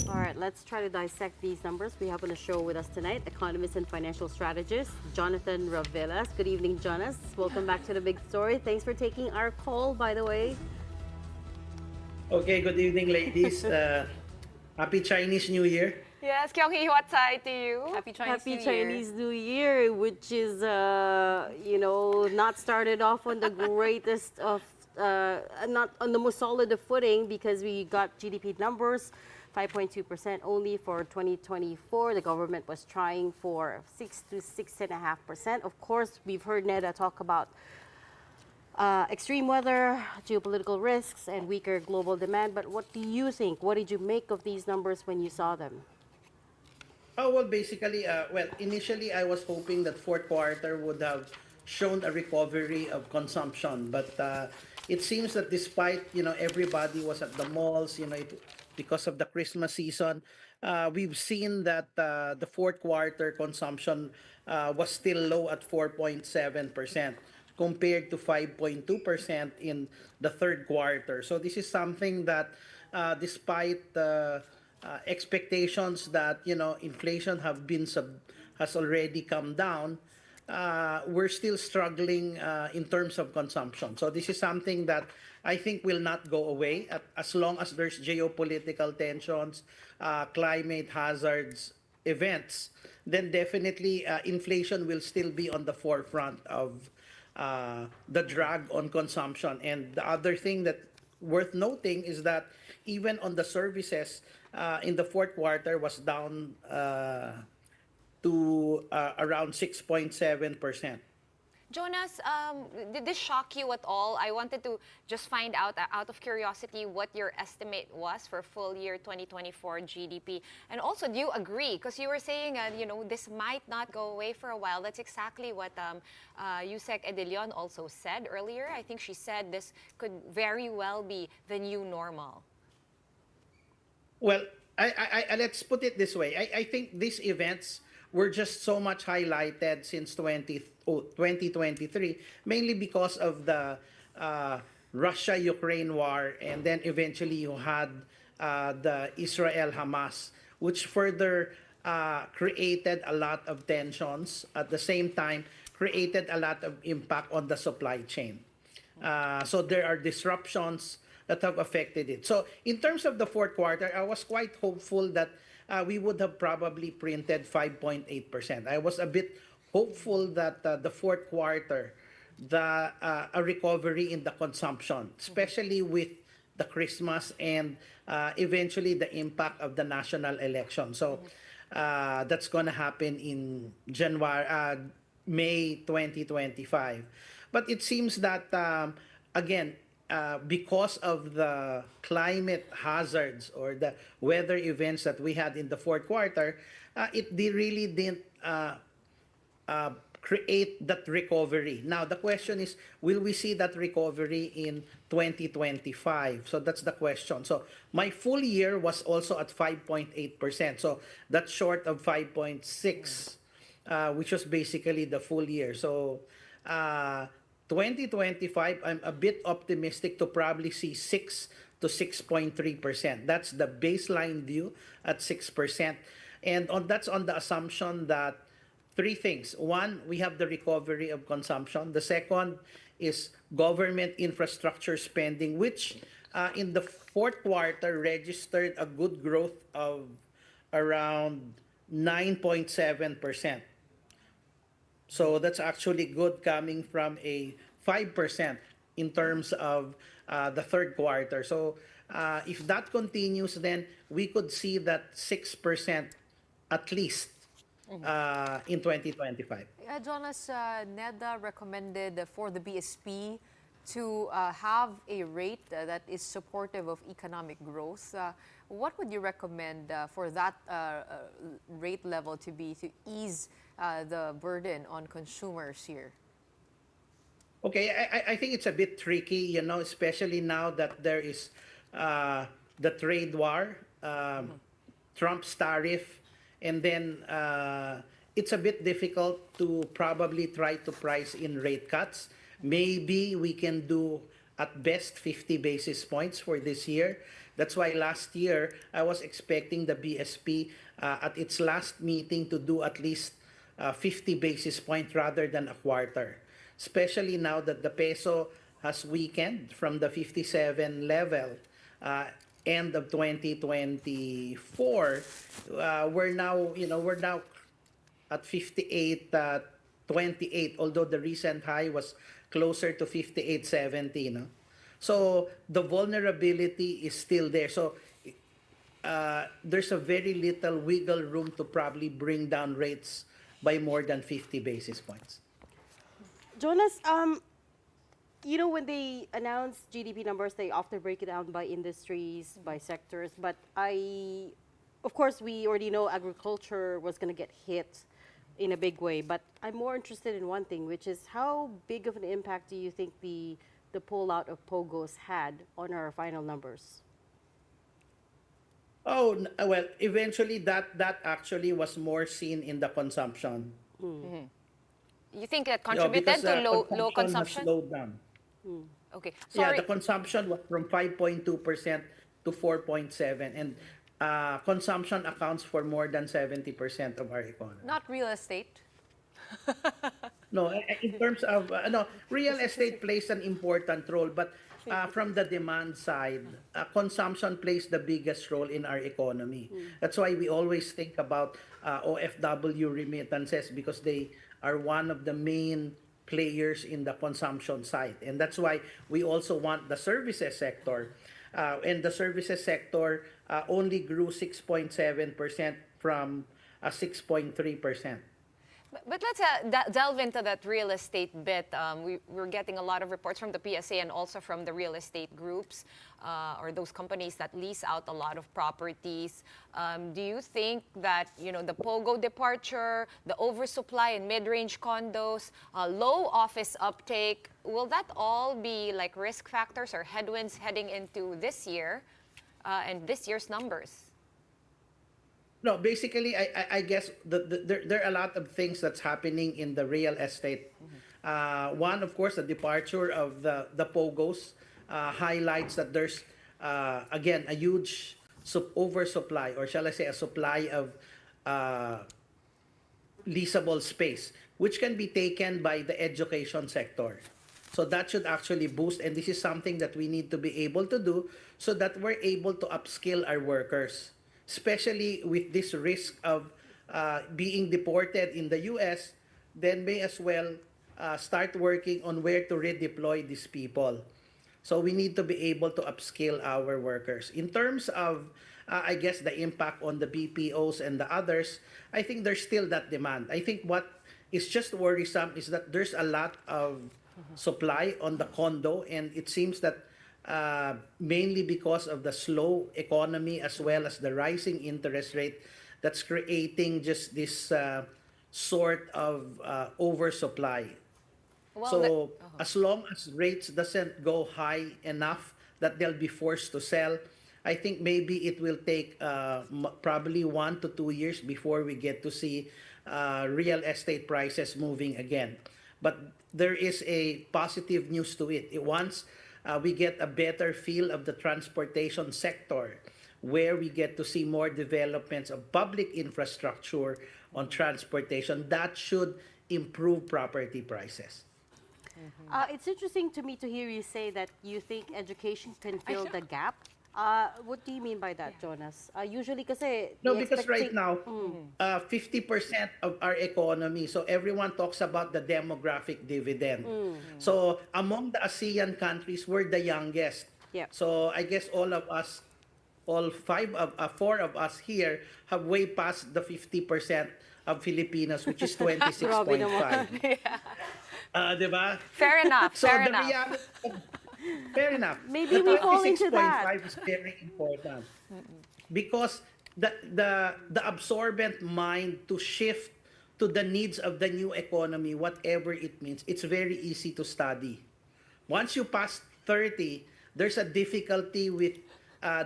A: All right, let's try to dissect these numbers. We have on the show with us tonight economist and financial strategist Jonathan Ravelas. Good evening, Jonas. Welcome back to the big story. Thanks for taking our call, by the way.
J: Okay, good evening, ladies. Happy Chinese New Year.
C: Yes, Kyung-hee, to you.
B: Happy Chinese
A: Happy
B: New Year.
A: Chinese New Year, which is, not started off on the greatest of, not on the most solid of footing because we got GDP numbers, 5.2% only for 2024. The government was trying for 6 to 6.5%. Of course, we've heard Neda talk about extreme weather, geopolitical risks, and weaker global demand. But what do you think? What did you make of these numbers when you saw them?
J: Oh, well, basically, initially I was hoping that fourth quarter would have shown a recovery of consumption, but it seems that despite, everybody was at the malls, because of the Christmas season, we've seen that the fourth quarter consumption was still low at 4.7% compared to 5.2% in the third quarter. So this is something that despite the expectations that inflation has already come down, we're still struggling in terms of consumption. So this is something that I think will not go away as long as there's geopolitical tensions, climate hazards, events. Then definitely inflation will still be on the forefront of the drag on consumption. And the other thing that worth noting is that even on the services in the fourth quarter was down to around 6.7%.
C: Jonas, did this shock you at all? I wanted to just find out of curiosity, what your estimate was for full year 2024 GDP. And also, do you agree? Because you were saying, this might not go away for a while. That's exactly what Yusek Edilion also said earlier. I think she said this could very well be the new normal.
J: Well, let's put it this way. I think these events were just so much highlighted since 2023, mainly because of the Russia-Ukraine war, and then eventually you had the Israel-Hamas, which further created a lot of tensions, at the same time created a lot of impact on the supply chain. So there are disruptions that have affected it. So in terms of the fourth quarter, I was quite hopeful that we would have probably printed 5.8%. I was a bit hopeful that the fourth quarter, a recovery in the consumption, especially with the Christmas and eventually the impact of the national election. So that's going to happen in May 2025. But it seems that, again, because of the climate hazards or the weather events that we had in the fourth quarter, really didn't create that recovery. Now, the question is, will we see that recovery in 2025? So that's the question. So my full year was also at 5.8%. So that's short of 5.6, which was basically the full year. So 2025, I'm a bit optimistic to probably see 6 to 6.3%. That's the baseline view at 6%. And that's on the assumption that three things. One, we have the recovery of consumption. The second is government infrastructure spending, which in the fourth quarter registered a good growth of around 9.7%. So that's actually good, coming from a 5% in terms of the third quarter. So if that continues, then we could see that 6% at least in 2025.
B: Jonas, NEDA recommended for the BSP to have a rate that is supportive of economic growth. What would you recommend for that rate level to be to ease the burden on consumers here?
J: Okay, I think it's a bit tricky, especially now that there is the trade war, Trump's tariff, and then it's a bit difficult to probably try to price in rate cuts. Maybe we can do at best 50 basis points for this year. That's why last year I was expecting the BSP at its last meeting to do at least 50 basis points rather than a quarter. Especially now that the peso has weakened from the 57 level end of 2024. We're now at 58.28, although the recent high was closer to 58.70. No? So the vulnerability is still there. So there's a very little wiggle room to probably bring down rates by more than 50 basis points.
A: Jonas, when they announce GDP numbers, they often break it down by industries, by sectors. But of course, we already know agriculture was going to get hit in a big way. But I'm more interested in one thing, which is how big of an impact do you think the pullout of POGOs had on our final numbers?
J: Oh, well, eventually that actually was more seen in the consumption.
C: You think that contributed
J: Because
C: to low
J: has
C: consumption?
J: slowed down.
C: Okay,
J: Yeah,
C: sorry.
J: the consumption was from 5.2% to 4.7%, and consumption accounts for more than 70% of our economy.
B: Not real estate.
J: No, in terms of no, real estate plays an important role, but from the demand side, consumption plays the biggest role in our economy. That's why we always think about OFW remittances, because they are one of the main players in the consumption side. And that's why we also want the services sector. And the services sector only grew 6.7% from 6.3%.
C: But let's delve into that real estate bit. We're getting a lot of reports from the PSA and also from the real estate groups or those companies that lease out a lot of properties. Do you think that the POGO departure, the oversupply in mid-range condos, low office uptake, will that all be like risk factors or headwinds heading into this year and this year's numbers?
J: No, basically, I guess there are a lot of things that's happening in the real estate. One, of course, the departure of the POGOs highlights that there's, again, a huge oversupply, or shall I say, a supply of leasable space, which can be taken by the education sector. So that should actually boost, and this is something that we need to be able to do so that we're able to upskill our workers, especially with this risk of being deported in the US. Then may as well start working on where to redeploy these people. So we need to be able to upskill our workers. In terms of, I guess, the impact on the BPOs and the others, I think there's still that demand. I think what is just worrisome is that there's a lot of supply on the condo, and it seems that mainly because of the slow economy as well as the rising interest rate, that's creating just this sort of oversupply. So as long as rates doesn't go high enough that they'll be forced to sell, I think maybe it will take probably 1 to 2 years before we get to see real estate prices moving again. But there is a positive news to it. Once we get a better feel of the transportation sector, where we get to see more developments of public infrastructure on transportation, that should improve property prices.
A: It's interesting to me to hear you say that you think education can fill the gap. What do you mean by that, Jonas? Usually kasi...
J: No, because right now, 50% of our economy, so everyone talks about the demographic dividend. So among the ASEAN countries, we're the youngest.
A: Yep.
J: So I guess all of us, four of us here have way past the 50% of Filipinos, which is 26.5. Diba?
C: Fair enough,
J: So
C: fair
J: the
C: enough.
J: reality, fair enough.
A: Maybe we fall into that.
J: 26.5 is very important because the absorbent mind to shift to the needs of the new economy, whatever it means, it's very easy to study. Once you pass 30, there's a difficulty with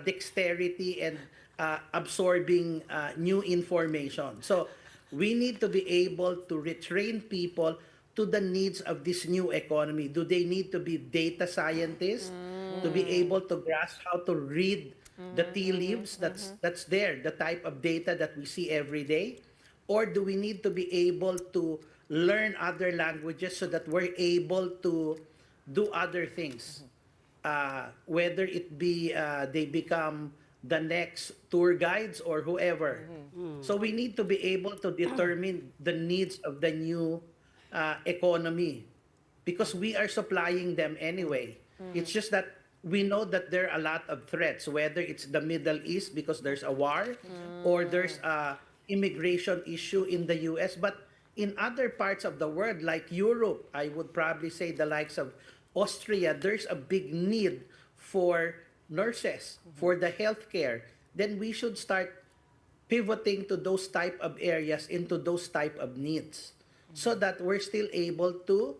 J: dexterity and absorbing new information. So we need to be able to retrain people to the needs of this new economy? Do they need to be data scientists to be able to grasp how to read the tea leaves that's there, the type of data that we see every day? Or do we need to be able to learn other languages so that we're able to do other things? Whether it be they become the next tour guides or whoever. So we need to be able to determine the needs of the new economy because we are supplying them anyway. It's just that we know that there are a lot of threats, whether it's the Middle East because there's a war or there's a immigration issue in the US. But in other parts of the world, like Europe, I would probably say the likes of Austria, there's a big need for nurses, for the healthcare. Then we should start pivoting to those type of areas into those type of needs so that we're still able to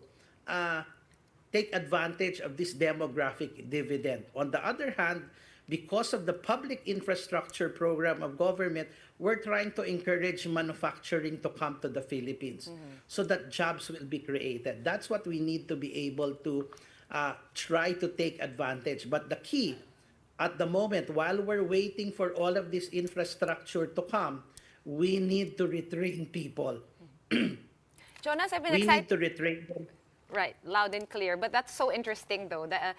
J: take advantage of this demographic dividend. On the other hand, because of the public infrastructure program of government, we're trying to encourage manufacturing to come to the Philippines so that jobs will be created. That's what we need to be able to try to take advantage. But the key at the moment, while we're waiting for all of this infrastructure to come, we need to retrain people.
C: Jonas, I've been
J: We
C: excited.
J: need to retrain them.
C: Right, loud and clear. But that's so interesting, though, the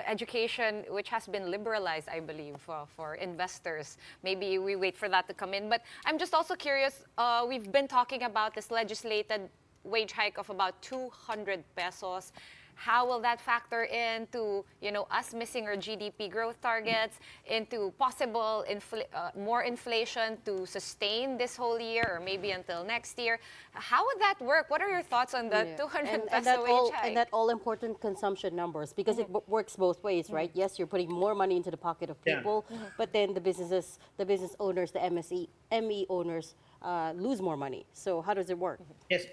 C: education, which has been liberalized, I believe, for investors. Maybe we wait for that to come in. But I'm just also curious, we've been talking about this legislated wage hike of about 200 pesos. How will that factor into, us missing our GDP growth targets, into possible more inflation to sustain this whole year or maybe until next year? How would that work? What are your thoughts on the 200 peso wage hike?
A: And that all-important consumption numbers, because it works both ways, right? Yes, you're putting more money into the pocket of people, but then the business owners, the ME owners lose more money. So how does it work?
J: Yes.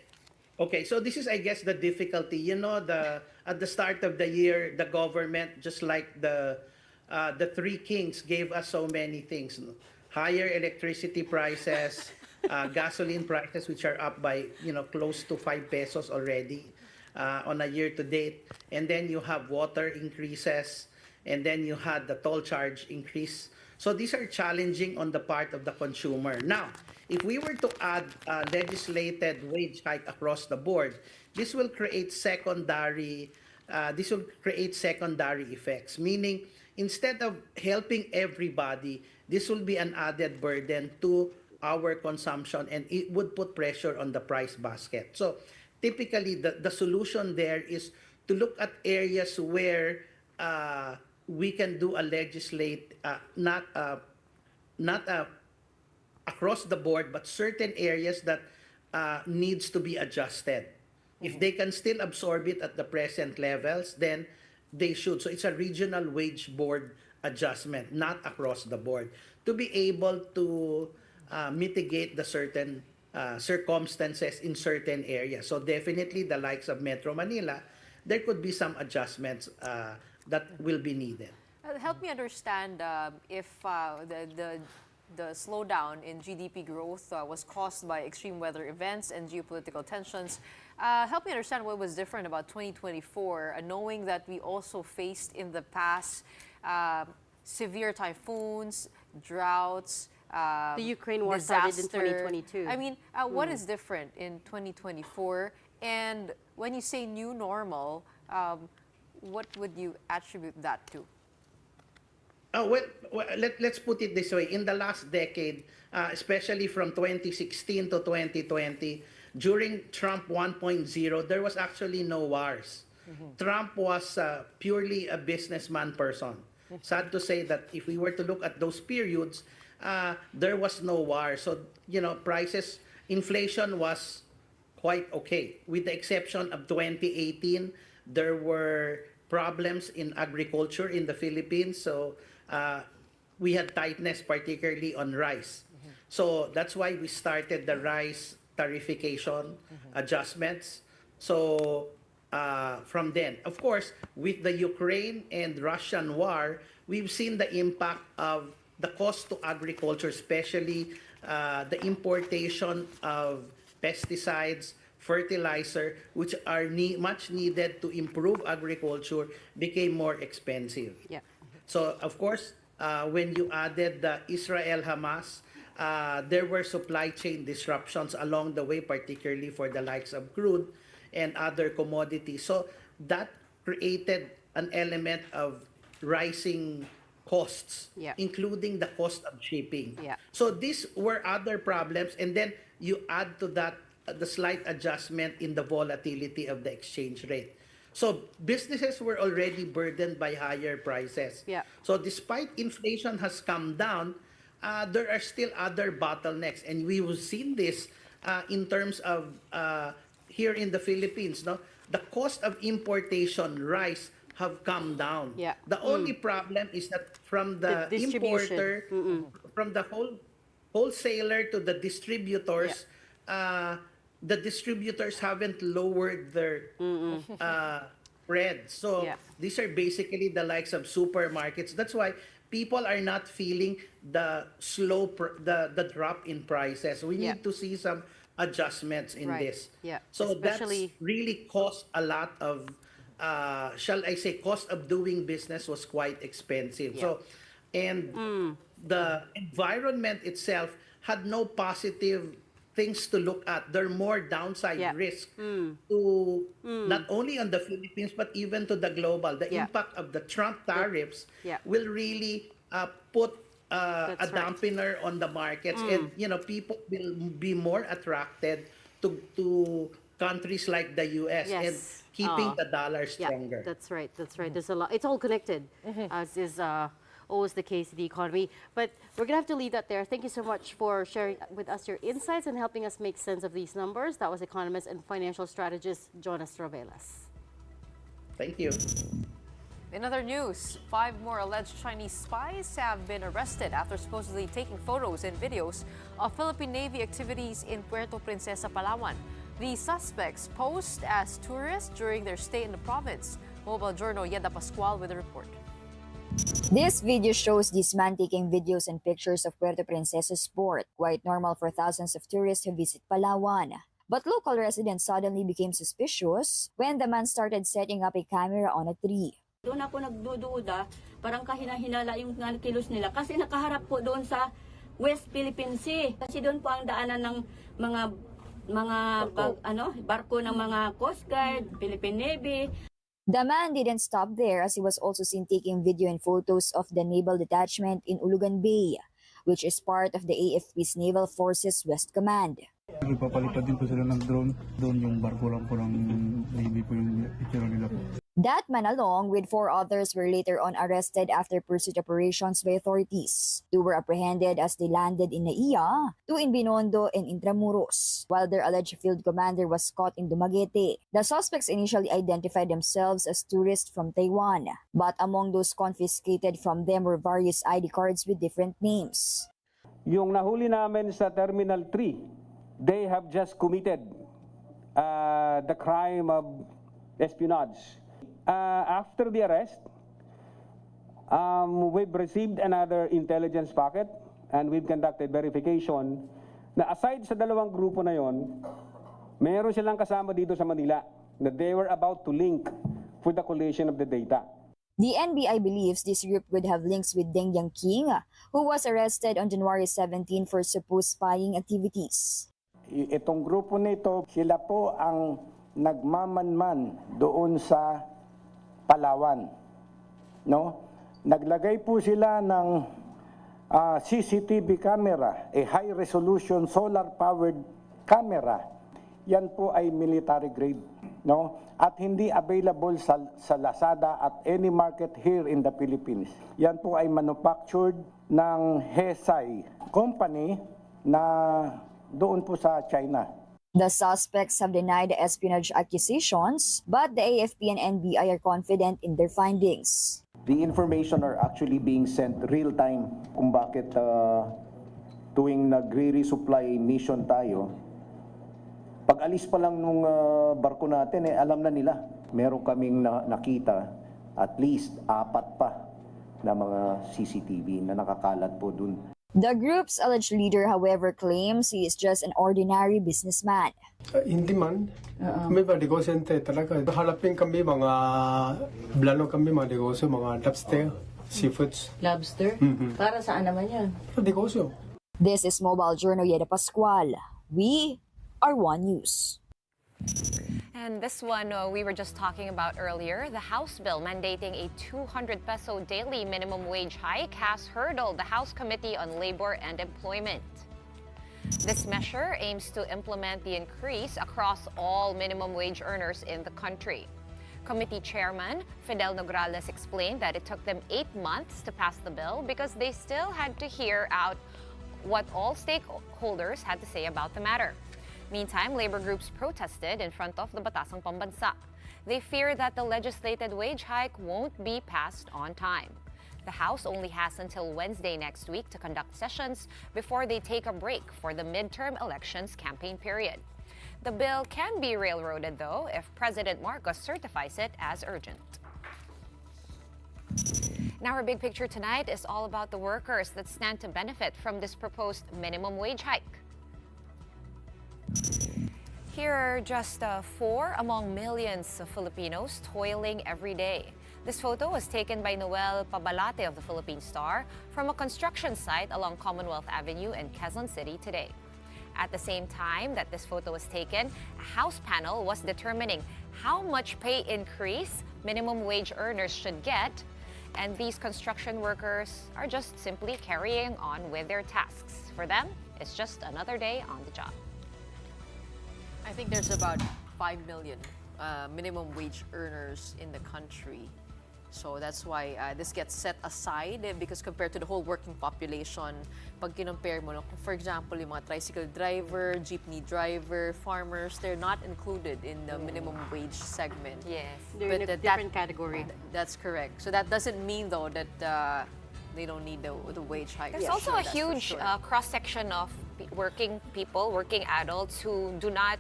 J: Okay, so this is, I guess, the difficulty. At the start of the year, the government, just like the three kings, gave us so many things: higher electricity prices, gasoline prices, which are up by close to 5 pesos already on a year to date, and then you have water increases, and then you had the toll charge increase. So these are challenging on the part of the consumer. Now, if we were to add a legislated wage hike across the board, this will create secondary effects. Meaning, instead of helping everybody, this will be an added burden to our consumption, and it would put pressure on the price basket. So, typically, the solution there is to look at areas where we can do a not across the board, but certain areas that needs to be adjusted. If they can still absorb it at the present levels, then they should. So it's a regional wage board adjustment, not across the board, to be able to mitigate the certain circumstances in certain areas. So definitely the likes of Metro Manila, there could be some adjustments that will be needed.
B: Help me understand if the slowdown in GDP growth was caused by extreme weather events and geopolitical tensions. Help me understand what was different about 2024, knowing that we also faced in the past severe typhoons, droughts,
A: The Ukraine war started in
B: disaster.
A: 2022.
B: I mean, what is different in 2024? And when you say new normal, what would you attribute that to?
J: Let's put it this way. In the last decade, especially from 2016 to 2020, during Trump 1.0, there was actually no wars. Trump was purely a businessman person. Sad to say that if we were to look at those periods, there was no war. So, inflation was quite okay. With the exception of 2018, there were problems in agriculture in the Philippines. So, we had tightness, particularly on rice. So that's why we started the rice tarification adjustments. So from then, of course, with the Ukraine and Russian war, we've seen the impact of the cost to agriculture, especially the importation of pesticides, fertilizer, which are much needed to improve agriculture, became more expensive.
A: Yeah.
J: So, of course, when you added the Israel-Hamas, there were supply chain disruptions along the way, particularly for the likes of crude and other commodities. So that created an element of rising costs,
A: Yeah.
J: including the cost of shipping.
A: Yeah.
J: So these were other problems, and then you add to that the slight adjustment in the volatility of the exchange rate. So businesses were already burdened by higher prices.
A: Yeah.
J: So despite inflation has come down, there are still other bottlenecks, and we have seen this in terms of here in the Philippines. No, the cost of importation rice have come down.
A: Yeah.
J: The only problem is that from the
A: The distribution.
J: importer, from the wholesaler to the distributors, the distributors haven't lowered their spread. So
A: Yeah.
J: these are basically the likes of supermarkets. That's why people are not feeling the the drop in prices. We
A: Yeah.
J: need to see some adjustments in
A: Right.
J: this.
A: Yeah.
J: So
A: Especially-
J: that's really cost a lot of shall I say, cost of doing business was quite expensive.
A: Yeah.
J: So, and the environment itself had no positive things to look at. There are more downside
A: Yeah.
J: risks to not only on the Philippines but even to the global. The
A: Yeah.
J: impact of the Trump tariffs
A: Yeah.
J: will really put a
A: That's right.
J: dampener on the markets, and people will be more attracted to countries like the US and
A: Yes.
J: keeping the dollar
A: Yeah,
J: stronger.
A: that's right. That's right. There's a lot. It's all connected, as is always the case in the economy. But we're gonna have to leave that there. Thank you so much for sharing with us your insights and helping us make sense of these numbers. That was economist and financial strategist Jonas Rovelas.
J: Thank you.
B: In other news, 5 more alleged Chinese spies have been arrested after supposedly taking photos and videos of Philippine Navy activities in Puerto Princesa, Palawan. The suspects posed as tourists during their stay in the province. Mobile Journal Yeda Pascual with a report.
K: This video shows this man taking videos and pictures of Puerto Princesa's port, quite normal for thousands of tourists who visit Palawan. But local residents suddenly became suspicious when the man started setting up a camera on a tree.
L: Doon ako nagdududa, parang kahina-hinala yung kilos nila kasi nakaharap po doon sa West Philippine Sea. Kasi doon po ang daanan ng barko ng mga Coast Guard, Philippine Navy.
K: The man didn't stop there as he was also seen taking video and photos of the naval detachment in Ulugan Bay, which is part of the AFP's Naval Forces West Command.
M: Nagpapalipad din po sila ng drone. Doon yung barko lang po ng Navy po yung itsura nila po.
K: That man along with 4 others were later on arrested after pursuit operations by authorities. 2 were apprehended as they landed in Naiya, 2 in Binondo and Intramuros, while their alleged field commander was caught in Dumaguete. The suspects initially identified themselves as tourists from Taiwan, but among those confiscated from them were various ID cards with different names.
N: Yung nahuli namin sa Terminal 3, they have just committed the crime of espionage. After the arrest, we've received another intelligence packet and we've conducted verification na aside sa dalawang grupo na yon, meron silang kasama dito sa Manila that they were about to link for the collation of the data.
K: The NBI believes this group would have links with Deng Yang-king, who was arrested on January 17 for supposed spying activities.
N: Itong grupo nito, sila po ang nagmamanman doon sa Palawan. No? Naglagay po sila ng CCTV camera, a high-resolution solar-powered camera. Yan po ay military grade. No? At hindi available sa Lazada at any market here in the Philippines. Yan po ay manufactured ng Hesai company na doon po sa China.
K: The suspects have denied the espionage accusations, but the AFP and NBI are confident in their findings.
O: The information are actually being sent real-time kung bakit tuwing nagre-resupply mission tayo, pag alis pa lang nung barko natin, alam na nila. Meron kaming nakita at least 4 pa na mga CCTV na nakakalat po dun.
K: The group's alleged leader, however, claims he is just an ordinary businessman.
P: Hindi man. May mga negosyante talaga. Halapin kami, mga blano kami, mga negosyo, mga lobster, seafoods.
Q: Lobster? Para saan naman yan?
P: Negosyo.
K: This is Mobile Journal Yeda Pascual. We are One News.
C: And this one we were just talking about earlier. The House bill mandating a 200 peso daily minimum wage hike has hurdled the House Committee on Labor and Employment. This measure aims to implement the increase across all minimum wage earners in the country. Committee Chairman Fidel Nograles explained that it took them 8 months to pass the bill because they still had to hear out what all stakeholders had to say about the matter. Meantime, labor groups protested in front of the Batasang Pambansa. They fear that the legislated wage hike won't be passed on time. The House only has until Wednesday next week to conduct sessions before they take a break for the midterm elections campaign period. The bill can be railroaded, though, if President Marcos certifies it as urgent. Now, our big picture tonight is all about the workers that stand to benefit from this proposed minimum wage hike. Here are just 4 among millions of Filipinos toiling every day. This photo was taken by Noel Pabalate of the Philippine Star from a construction site along Commonwealth Avenue in Quezon City today. At the same time that this photo was taken, a House panel was determining how much pay increase minimum wage earners should get, and these construction workers are just simply carrying on with their tasks. For them, it's just another day on the job.
B: I think there's about 5 million minimum wage earners in the country. So that's why this gets set aside because compared to the whole working population, pag kinompare mo, for example, yung mga tricycle driver, jeepney driver, farmers, they're not included in the minimum wage segment.
C: Yes.
A: They're in a different category.
B: That's correct. So that doesn't mean, though, that they don't need the wage hike.
C: There's also a huge cross-section of working people, working adults who do not,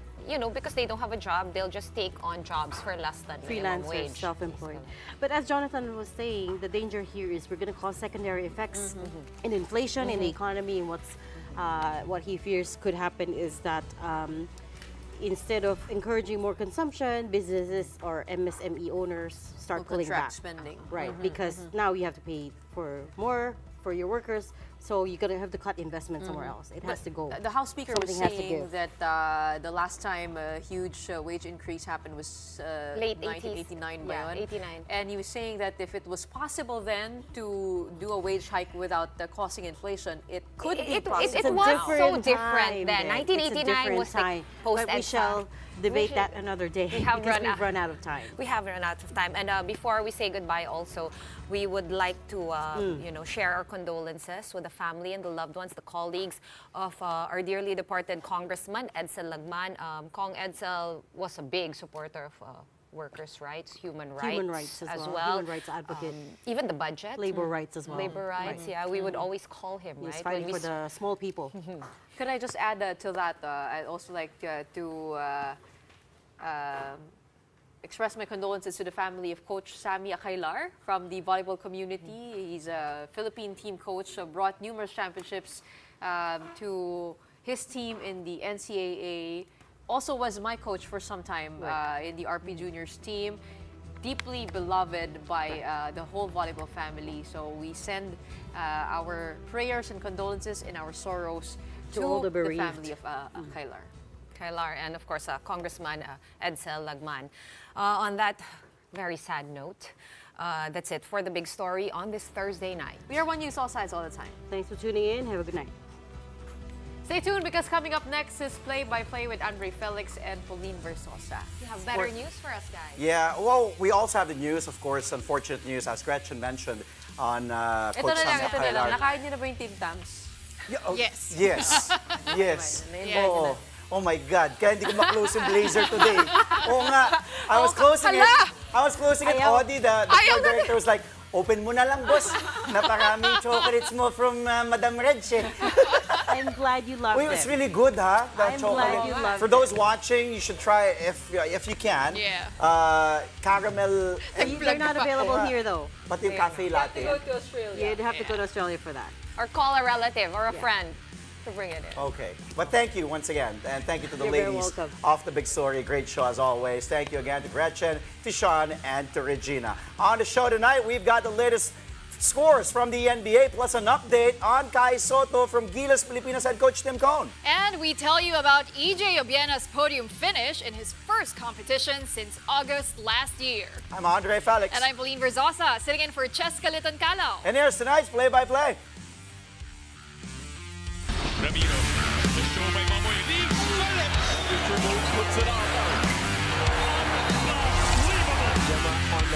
C: because they don't have a job, they'll just take on jobs for less than minimum wage.
A: Freelancers, self-employed. But as Jonathan was saying, the danger here is we're going to cause secondary effects in inflation, in the economy, and what he fears could happen is that instead of encouraging more consumption, businesses or MSME owners start pulling back.
B: Spending.
A: Right, because now you have to pay for more for your workers, so you're going to have to cut investment somewhere else. It has to go.
B: The House Speaker was
A: Something has to
B: saying
A: give.
B: that the last time a huge wage increase happened was
C: Late
B: 1989 ba yun?
C: 89.
B: And he was saying that if it was possible then to do a wage hike without causing inflation, it could be possible.
C: It was so different then.
A: It's a
C: 1989
A: different
C: was like
A: time.
C: post-EDSA.
A: But we shall debate that another day because we've run out of time.
C: We have run out of time. And before we say goodbye also, we would like to share our condolences with the family and the loved ones, the colleagues of our dearly departed Congressman Edsel Lagman. Kong Edsel was a big supporter of workers' rights, human rights
A: as
C: well.
A: Human rights advocate.
C: Even the budget.
A: Labor rights as well.
C: Labor rights, yeah. We would always call him,
A: He's
C: right?
A: fighting for the small people.
B: Could I just add to that? I'd also like to express my condolences to the family of Coach Sammy Akailar from the volleyball community. He's a Philippine team coach, brought numerous championships to his team in the NCAA. Also was my coach for some time in the RP Juniors team. Deeply beloved by the whole volleyball family. So we send our prayers and condolences and our sorrows to
A: all the
B: the
A: bereaved.
B: family of Akailar.
C: Kailar, and of course, Congressman Edsel Lagman. On that very sad note, that's it for the big story on this Thursday night.
B: We are One News all sides all the time.
A: Thanks for tuning in. Have a good night.
B: Stay tuned because coming up next is Play-by-Play with Andre Felix and Pauline Versosa.
C: You have better news for us, guys.
R: Yeah, well, we also have the news, of course, unfortunate news, as Gretchen mentioned, on Coach Sammy
B: ito na lang.
R: Akailar.
B: Nakain niyo na ba yung Team Tams?
C: Yes.
R: Yes. Yes.
C: Yeah.
R: Oh my God, kaya hindi ko ma-close yung blazer today. Oo nga, I was closing it. I was closing it. Audi, the floor director was like, open mo na lang, boss. Napakaming chocolates mo from Madam Redche.
A: I'm glad you loved
R: It was
A: it.
R: really good, huh? The
A: I'm
R: chocolate.
A: glad you loved
R: For those watching, you should try if you can.
C: Yeah.
R: Caramel.
A: They're not available here though.
R: Pati yung cafe latte.
B: Go to Australia.
A: You'd have to go to Australia for that.
C: Or call a relative or a friend. to bring it in.
R: Okay. But thank you once again. And thank you to the
A: You're very
R: ladies
A: welcome.
R: of The Big Story. Great show as always. Thank you again to Gretchen, to Sean, and to Regina. On the show tonight, we've got the latest scores from the NBA plus an update on Kai Soto from Gilas Pilipinas head coach Tim Cone.
S: And we tell you about EJ Obiena's podium finish in his first competition since August last year.
R: I'm Andre Felix.
S: And I'm Pauline Verzosa, sitting in for Cheska Liton-Calao.
R: And here's tonight's play-by-play.
T: Ramiro, the show by Mamoy. Mr. Moves puts it on.